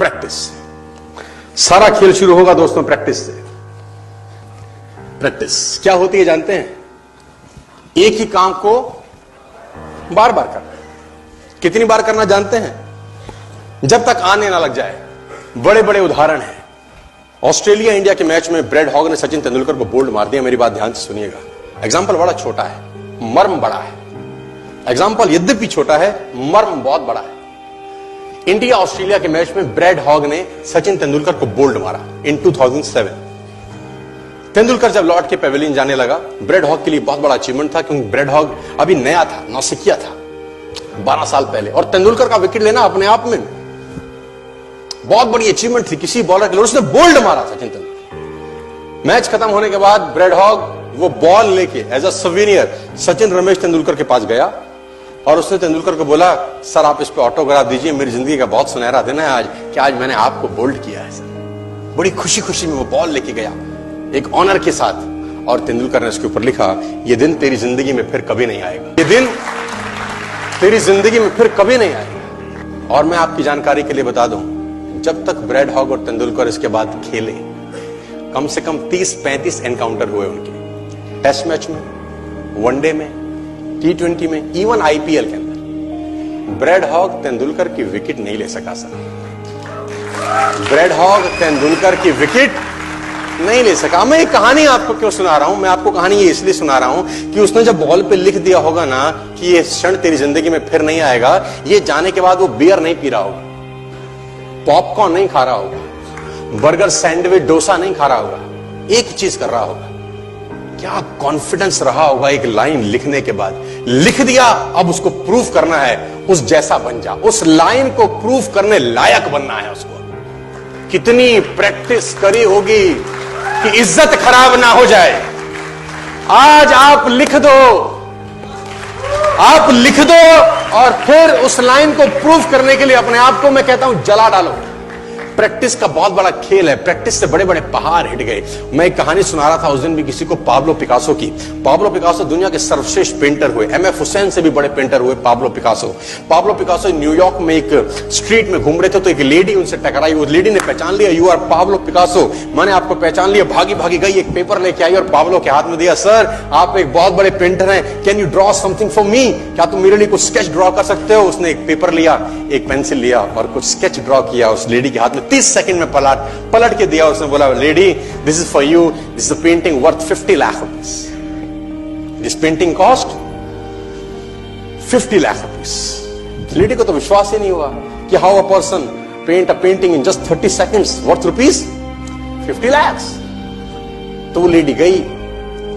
Practice. सारा खेल शुरू होगा दोस्तों प्रैक्टिस से। प्रैक्टिस क्या होती है जानते हैं? एक ही काम को बार बार करना। कितनी बार करना जानते हैं? जब तक आने ना लग जाए। बड़े बड़े उदाहरण हैं। ऑस्ट्रेलिया इंडिया के मैच में ब्रैड हॉग ने सचिन तेंदुलकर को बोल्ड मार दिया। मेरी बात ध्यान से सुनिएगा। एग्जाम्पल बड़ा छोटा है, मर्म बड़ा है। एग्जाम्पल यद्यपि छोटा है, मर्म बहुत बड़ा है। इंडिया ऑस्ट्रेलिया के मैच में ब्रैड हॉग ने सचिन तेंदुलकर को बोल्ड मारा इन 2007। तेंदुलकर जब लौट के पेविलियन जाने लगा, ब्रैड हॉग के लिए बहुत बड़ा अचीवमेंट था, क्योंकि ब्रैड हॉग अभी नया था, नौसिखिया था 12 साल पहले, और तेंदुलकर का विकेट लेना अपने आप में बहुत बड़ी अचीवमेंट थी किसी बॉलर के लिए। उसने बोल्ड मारा सचिन तेंदुलकर। मैच खत्म होने के बाद ब्रैड हॉग वो बॉल लेके as a souvenir Sachin Ramesh Tendulkar के पास गया और उसने तेंदुलकर को बोला, सर आप इस पे ऑटोग्राफ दीजिए, मेरी जिंदगी का बहुत सुनहरा दिन है आज कि आज मैंने आपको बोल्ड किया है सर। बड़ी खुशी खुशी में वो बॉल लेके गया एक ऑनर के साथ, और तेंदुलकर ने उसके ऊपर लिखा, ये दिन तेरी जिंदगी में फिर कभी नहीं आएगा, ये दिन तेरी जिंदगी में फिर कभी नहीं आएगा। और मैं आपकी जानकारी के लिए बता दूं, जब तक ब्रैड हॉग और तेंदुलकर इसके बाद खेले, कम से कम 30-35 एनकाउंटर हुए उनके, टेस्ट मैच में, वनडे में, T20 में, इवन आईपीएल के अंदर। ब्रैड हॉग तेंदुलकर की विकेट नहीं ले सका सर। ब्रैड हॉग तेंदुलकर की विकेट नहीं ले सका। मैं ये कहानी आपको क्यों सुना रहा हूं? मैं आपको कहानी ये इसलिए सुना रहा हूं कि उसने जब बॉल पे लिख दिया होगा ना कि ये क्षण तेरी जिंदगी में फिर नहीं आएगा, ये जाने के बाद वो बियर नहीं पी रहा होगा, पॉपकॉर्न नहीं खा रहा होगा, बर्गर, सैंडविच, डोसा नहीं खा रहा होगा, एक चीज कर रहा होगा। क्या कॉन्फिडेंस रहा होगा एक लाइन लिखने के बाद। लिख दिया, अब उसको प्रूफ करना है, उस जैसा बन जा। उस लाइन को प्रूफ करने लायक बनना है उसको। कितनी प्रैक्टिस करी होगी कि इज्जत खराब ना हो जाए। आज आप लिख दो, आप लिख दो, और फिर उस लाइन को प्रूफ करने के लिए अपने आप को मैं कहता हूं जला डालो। प्रैक्टिस का बहुत बड़ा खेल है। प्रैक्टिस से बड़े बड़े पहाड़ हिट गए। मैं एक कहानी सुना रहा था उस दिन भी किसी को, पाब्लो पिकासो की। पाब्लो पिकासो दुनिया के सर्वश्रेष्ठ पेंटर हुए, एमएफ हुसैन से भी बड़े पेंटर हुए Pablo Picasso. Pablo Picasso New York में एक स्ट्रीट में घूम रहे थे, तो एक लेडी उनसे टकराई। उस लेडी ने पहचान लिया, यू आर पाब्लो पिकासो, मैंने आपको पहचान लिया। भागी भागी गई, एक पेपर लेके आई और पाब्लो के हाथ में दिया, सर आप एक बहुत बड़े पेंटर हैं, can you draw something for me? क्या तुम मेरे लिए कुछ स्केच ड्रॉ कर सकते हो? उसने एक पेपर लिया, एक पेंसिल लिया और कुछ स्केच ड्रॉ किया उस लेडी के हाथ में। 30 सेकंड में पलट के दिया। उसने बोला, lady this is for you, this is a painting worth 50 lakh rupees. This painting cost 50 lakh rupees. Lady को तो विश्वास ही नहीं हुआ कि how a person paint a painting in just 30 seconds worth rupees 50 lakh. तो वो लेडी गई,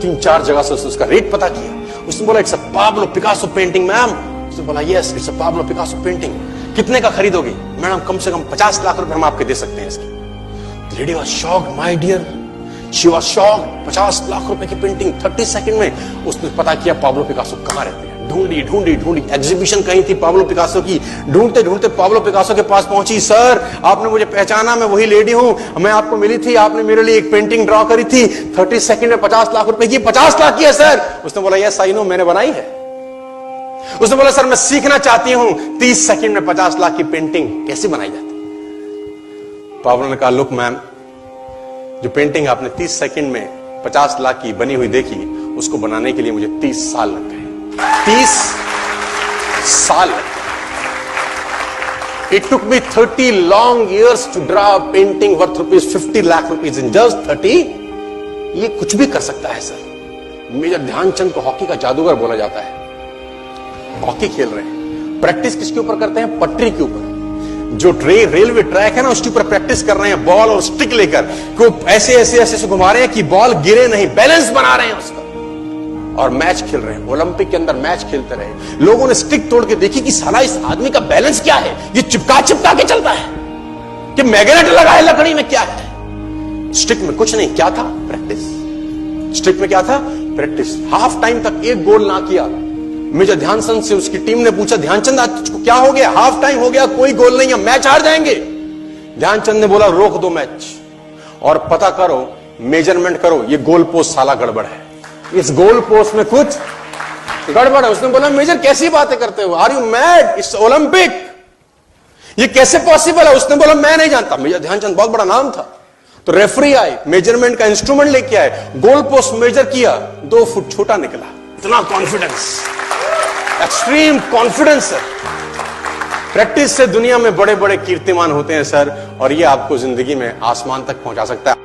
3-4 जगह से उसका रेट पता किया। उसने बोला, it's a Pablo Picasso painting ma'am. उसने बोला, yes it's a Pablo Picasso painting. कितने का खरीदोगी? मैडम कम से कम 50 लाख रुपए हम आपके दे सकते हैं इसकी। Lady was shocked, my dear, she was shocked. 50 lakh रुपए की पेंटिंग 30 सेकंड में। उसने पता किया पाब्लो पिकासो कहां रहते हैं। ढूंढी ढूंढी ढूंढी, एग्जीबिशन कहीं थी पाब्लो पिकासो की। ढूंढते ढूंढते पाब्लो पिकासो के पास पहुंची। सर आपने मुझे पहचाना, मैं वही लेडी हूं, मैं आपको मिली थी, आपने मेरे लिए एक पेंटिंग ड्रॉ करी थी 30 सेकंड में 50 लाख रुपए की। 50 लाख की है सर? उसने बोला, यस आई नो, मैंने बनाई है। उसने बोला, सर मैं सीखना चाहती हूं 30 सेकंड में 50 लाख की पेंटिंग कैसे बनाई जाती। पाब्लो ने कहा, लुक मैम, जो पेंटिंग आपने 30 सेकंड में 50 लाख की बनी हुई देखी, उसको बनाने के लिए मुझे 30 साल लग गए। 30 साल लग गए। It took me 30 long years to draw a painting worth rupees 50 lakh rupees in just 30। ये कुछ भी कर सकता है सर। मेजर ध्यानचंद को हॉकी का जादूगर बोला जाता है। हॉकी खेल रहे हैं, प्रैक्टिस किसके ऊपर करते हैं? पटरी के ऊपर। जो रेलवे ट्रैक है ना, उसके ऊपर प्रैक्टिस कर रहे हैं, बॉल और स्टिक लेकर को ऐसे ऐसे ऐसे से घुमा रहे हैं कि बॉल गिरे नहीं, बैलेंस बना रहे हैं उसका, और मैच खेल रहे हैं। ओलंपिक के अंदर मैच खेलते रहे। लोगों ने स्टिक तोड़ के देखी कि साला इस आदमी का बैलेंस क्या है, ये चिपका चिपका के चलता है कि मैग्नेट लगा है लकड़ी में, क्या है? स्टिक में कुछ नहीं, क्या था? प्रैक्टिस। स्टिक में क्या था? प्रैक्टिस। हाफ टाइम तक एक गोल ना किया। मेजर ध्यानचंद से उसकी टीम ने पूछा, ध्यानचंद आज तुझको क्या हो गया? हाफ टाइम हो गया, कोई गोल नहीं है, मैच हार जाएंगे। ध्यानचंद ने बोला, रोक दो मैच और पता करो, मेजरमेंट करो, ये गोल पोस्ट साला गड़बड़ है, इस गोल पोस्ट में कुछ गड़बड़ है। उसने बोला, मेजर कैसी बातें करते हो? Are you mad? It's Olympic, ये कैसे पॉसिबल है? उसने बोला मैं नहीं जानता। मेजर ध्यानचंद बहुत बड़ा नाम था। तो रेफरी आए, मेजरमेंट का इंस्ट्रूमेंट लेके आए, गोल पोस्ट मेजर किया, 2 फुट छोटा निकला। इतना confidence, extreme confidence sir. Practice से दुनिया में बड़े बड़े कीर्तिमान होते हैं सर, और ये आपको जिंदगी में आसमान तक पहुंचा सकता है।